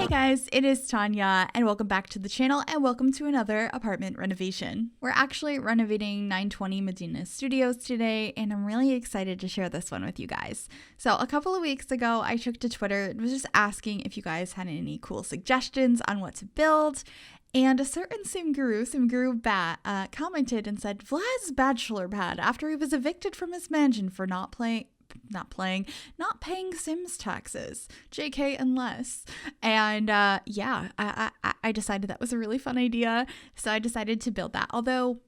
Hey guys, it is Tanya and welcome back to the channel and welcome to another apartment renovation. We're actually renovating 920 Medina Studios today and I'm really excited to share this one with you guys. So a couple of weeks ago I took to Twitter and was just asking if you guys had any cool suggestions on what to build, and a certain MsGryphi Bat commented and said Vlad's bachelor pad after he was evicted from his mansion for not paying Sims taxes, JK unless. And I decided that was a really fun idea, so I decided to build that. Although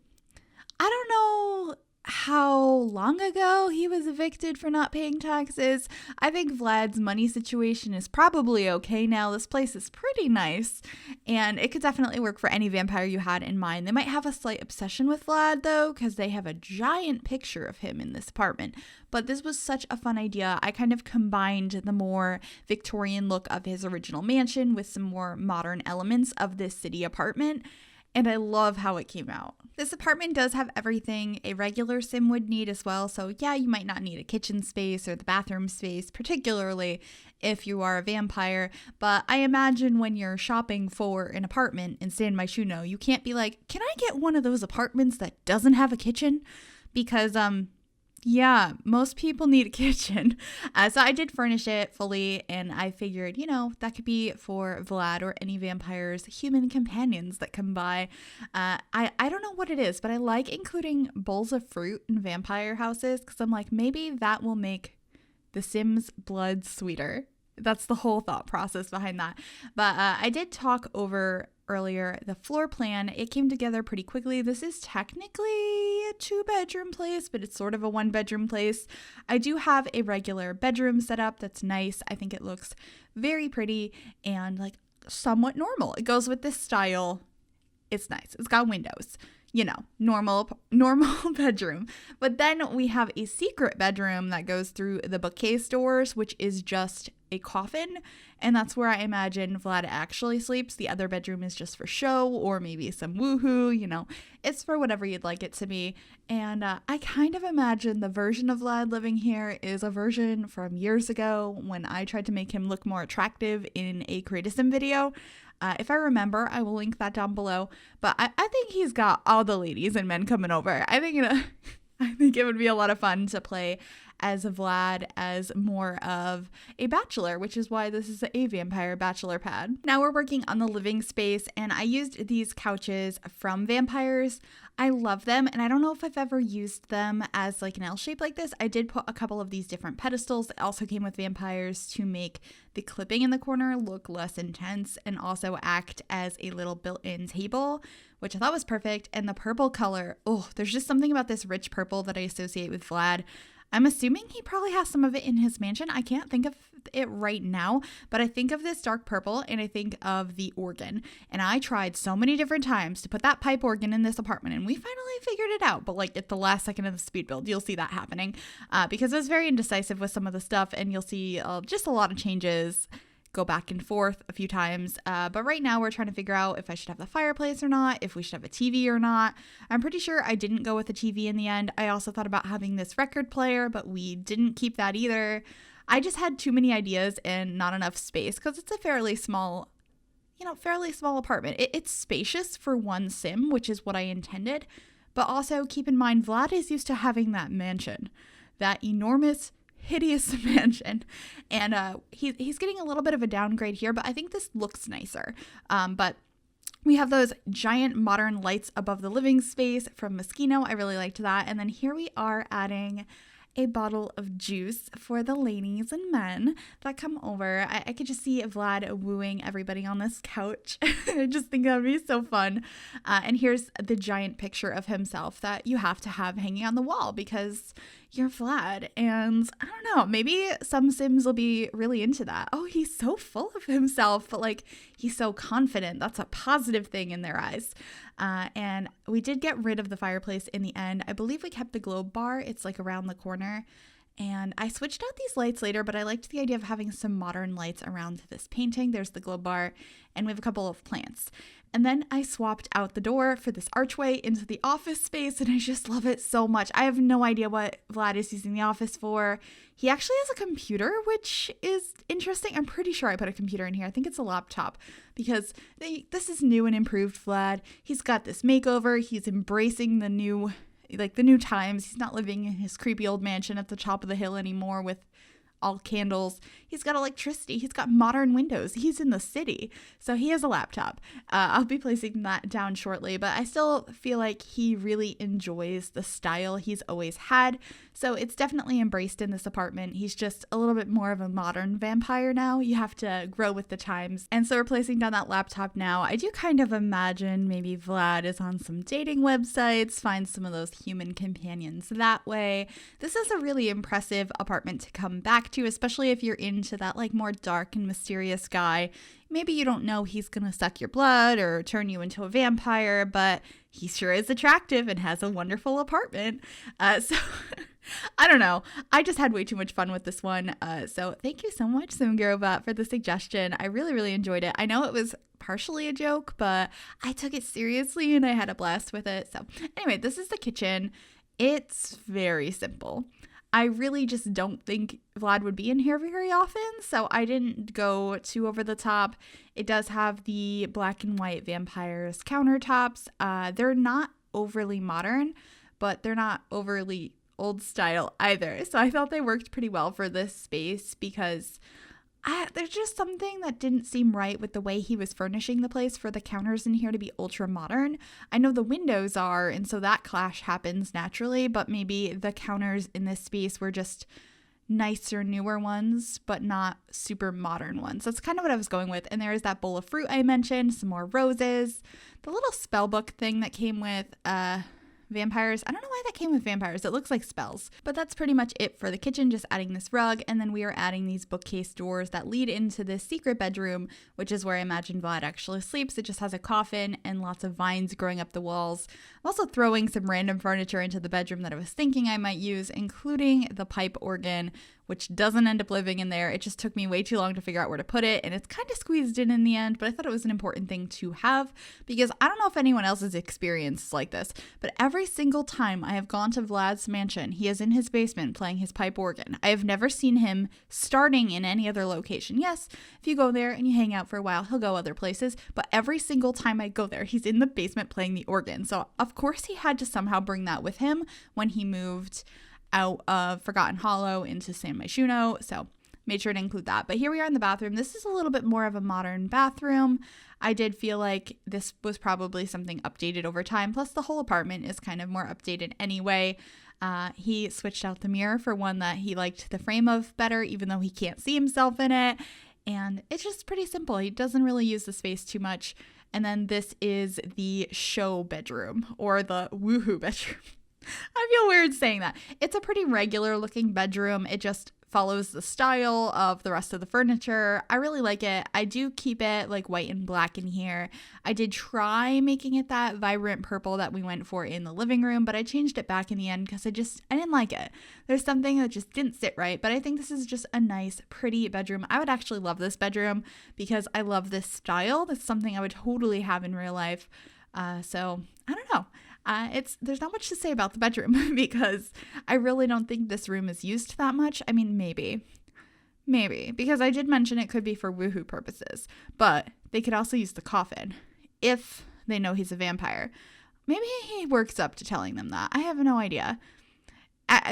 I don't know how long ago he was evicted for not paying taxes. I think Vlad's money situation is probably okay now. This place is pretty nice and it could definitely work for any vampire you had in mind. They might have a slight obsession with Vlad though, because they have a giant picture of him in this apartment. But this was such a fun idea. I kind of combined the more Victorian look of his original mansion with some more modern elements of this city apartment. And I love how it came out. This apartment does have everything a regular sim would need as well. So yeah, you might not need a kitchen space or the bathroom space, particularly if you are a vampire. But I imagine when you're shopping for an apartment in San Myshuno, you can't be like, can I get one of those apartments that doesn't have a kitchen? Because yeah, most people need a kitchen. So I did furnish it fully and I figured, that could be for Vlad or any vampire's human companions that come by. I don't know what it is, but I like including bowls of fruit in vampire houses because I'm like, maybe that will make the Sims' blood sweeter. That's the whole thought process behind that. But I did talk over earlier the floor plan. It came together pretty quickly. This is technically a 2-bedroom place, but it's sort of a 1-bedroom place. I do have a regular bedroom set up that's nice. I think it looks very pretty and like somewhat normal. It goes with this style. It's nice. It's got windows. Normal bedroom. But then we have a secret bedroom that goes through the bookcase doors, which is just a coffin. And that's where I imagine Vlad actually sleeps. The other bedroom is just for show or maybe some woohoo, it's for whatever you'd like it to be. And I kind of imagine the version of Vlad living here is a version from years ago when I tried to make him look more attractive in a Creatism video. If I remember, I will link that down below. But I think he's got all the ladies and men coming over. I think it would be a lot of fun to play as Vlad as more of a bachelor, which is why this is a vampire bachelor pad. Now we're working on the living space and I used these couches from Vampires. I love them and I don't know if I've ever used them as like an L shape like this. I did put a couple of these different pedestals that also came with Vampires to make the clipping in the corner look less intense and also act as a little built-in table, which I thought was perfect. And the purple color, there's just something about this rich purple that I associate with Vlad. I'm assuming he probably has some of it in his mansion. I can't think of it right now, but I think of this dark purple and I think of the organ. And I tried so many different times to put that pipe organ in this apartment and we finally figured it out. But like at the last second of the speed build, you'll see that happening because I was very indecisive with some of the stuff and you'll see just a lot of changes go back and forth a few times. But right now we're trying to figure out if I should have the fireplace or not, if we should have a TV or not. I'm pretty sure I didn't go with a TV in the end. I also thought about having this record player, but we didn't keep that either. I just had too many ideas and not enough space because it's a fairly small apartment. It's spacious for one sim, which is what I intended. But also keep in mind, Vlad is used to having that mansion, that enormous hideous mansion, and he's getting a little bit of a downgrade here, but I think this looks nicer. But we have those giant modern lights above the living space from Moschino. I really liked that. And then here we are adding a bottle of juice for the ladies and men that come over. I could just see Vlad wooing everybody on this couch. I just think that would be so fun. And here's the giant picture of himself that you have to have hanging on the wall because you're Vlad. And I don't know, maybe some Sims will be really into that. Oh, he's so full of himself, but like he's so confident. That's a positive thing in their eyes. And we did get rid of the fireplace in the end. I believe we kept the globe bar. It's like around the corner. And I switched out these lights later, but I liked the idea of having some modern lights around this painting. There's the globe bar, and we have a couple of plants. And then I swapped out the door for this archway into the office space, and I just love it so much. I have no idea what Vlad is using the office for. He actually has a computer, which is interesting. I'm pretty sure I put a computer in here. I think it's a laptop because this is new and improved Vlad. He's got this makeover. He's embracing the new times. He's not living in his creepy old mansion at the top of the hill anymore with all candles. He's got electricity. He's got modern windows. He's in the city. So he has a laptop. I'll be placing that down shortly, but I still feel like he really enjoys the style he's always had. So it's definitely embraced in this apartment. He's just a little bit more of a modern vampire now. You have to grow with the times. And so we're placing down that laptop now. I do kind of imagine maybe Vlad is on some dating websites, finds some of those human companions that way. This is a really impressive apartment to come back to, especially if you're into that like more dark and mysterious guy. Maybe you don't know he's gonna suck your blood or turn you into a vampire, but he sure is attractive and has a wonderful apartment. So I don't know. I just had way too much fun with this one. So thank you so much, MsGryphi, for the suggestion. I really, really enjoyed it. I know it was partially a joke, but I took it seriously and I had a blast with it. So anyway, this is the kitchen. It's very simple. I really just don't think Vlad would be in here very often, so I didn't go too over the top. It does have the black and white vampires countertops. They're not overly modern, but they're not overly old style either. So I thought they worked pretty well for this space because there's just something that didn't seem right with the way he was furnishing the place for the counters in here to be ultra modern. I know the windows are, and so that clash happens naturally, but maybe the counters in this space were just nicer, newer ones, but not super modern ones. That's kind of what I was going with. And there is that bowl of fruit I mentioned, some more roses, the little spell book thing that came with vampires. I don't know why that came with vampires. It looks like spells. But that's pretty much it for the kitchen, just adding this rug. And then we are adding these bookcase doors that lead into this secret bedroom, which is where I imagine Vlad actually sleeps. It just has a coffin and lots of vines growing up the walls. I'm also throwing some random furniture into the bedroom that I was thinking I might use, including the pipe organ, which doesn't end up living in there. It just took me way too long to figure out where to put it, and it's kind of squeezed in the end, but I thought it was an important thing to have because I don't know if anyone else's experience is like this, but every single time I have gone to Vlad's mansion, he is in his basement playing his pipe organ. I have never seen him starting in any other location. Yes, if you go there and you hang out for a while, he'll go other places, but every single time I go there, he's in the basement playing the organ. So of course he had to somehow bring that with him when he moved out of Forgotten Hollow into San Myshuno, so made sure to include that. But here we are in the bathroom. This is a little bit more of a modern bathroom. I did feel like this was probably something updated over time, plus the whole apartment is kind of more updated anyway. He switched out the mirror for one that he liked the frame of better, even though he can't see himself in it, and it's just pretty simple. He doesn't really use the space too much. And then this is the show bedroom, or the woohoo bedroom. I feel weird saying that. It's a pretty regular looking bedroom. It just follows the style of the rest of the furniture. I really like it. I do keep it like white and black in here. I did try making it that vibrant purple that we went for in the living room, but I changed it back in the end because I didn't like it. There's something that just didn't sit right, but I think this is just a nice, pretty bedroom. I would actually love this bedroom because I love this style. That's something I would totally have in real life. So I don't know. There's not much to say about the bedroom because I really don't think this room is used that much. I mean, maybe, because I did mention it could be for woohoo purposes, but they could also use the coffin if they know he's a vampire. Maybe he works up to telling them that. I have no idea.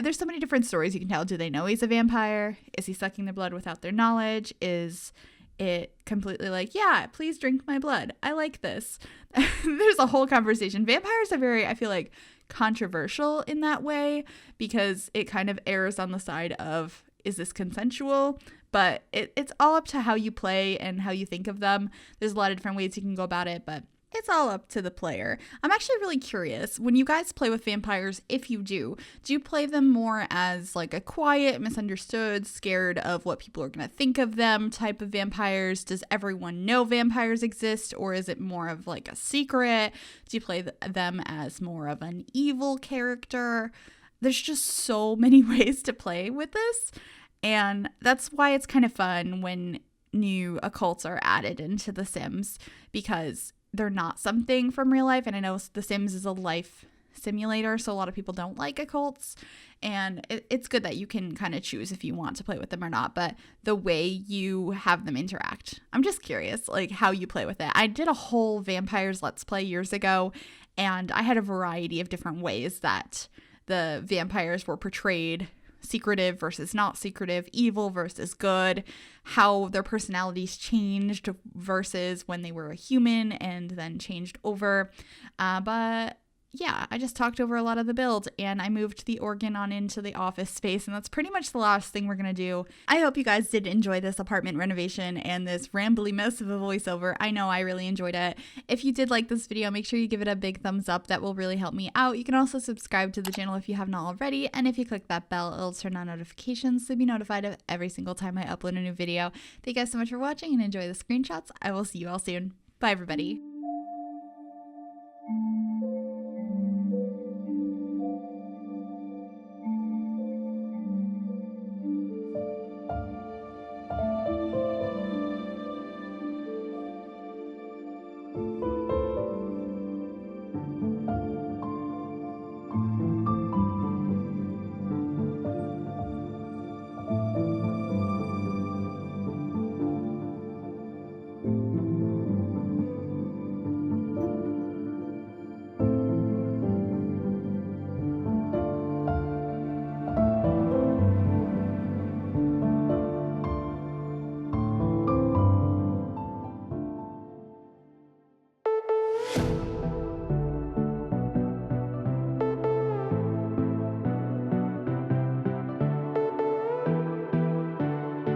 There's so many different stories you can tell. Do they know he's a vampire? Is he sucking their blood without their knowledge? Is it completely like, yeah, please drink my blood, I like this? There's a whole conversation. Vampires are very, I feel like, controversial in that way because it kind of errs on the side of, is this consensual? But it's all up to how you play and how you think of them. There's a lot of different ways you can go about it, but it's all up to the player. I'm actually really curious, when you guys play with vampires, if you do you play them more as like a quiet, misunderstood, scared of what people are going to think of them type of vampires? Does everyone know vampires exist, or is it more of like a secret? Do you play them as more of an evil character? There's just so many ways to play with this, and that's why it's kind of fun when new occults are added into The Sims, because they're not something from real life. And I know The Sims is a life simulator, so a lot of people don't like occults, and it's good that you can kind of choose if you want to play with them or not, but the way you have them interact, I'm just curious like how you play with it. I did a whole vampires let's play years ago, and I had a variety of different ways that the vampires were portrayed, secretive versus not secretive, evil versus good, how their personalities changed versus when they were a human and then changed over, but yeah, I just talked over a lot of the build, and I moved the organ on into the office space, and that's pretty much the last thing we're going to do. I hope you guys did enjoy this apartment renovation and this rambly mess of a voiceover. I know I really enjoyed it. If you did like this video, make sure you give it a big thumbs up. That will really help me out. You can also subscribe to the channel if you have not already, and if you click that bell, it'll turn on notifications to be notified of every single time I upload a new video. Thank you guys so much for watching, and enjoy the screenshots. I will see you all soon. Bye, everybody.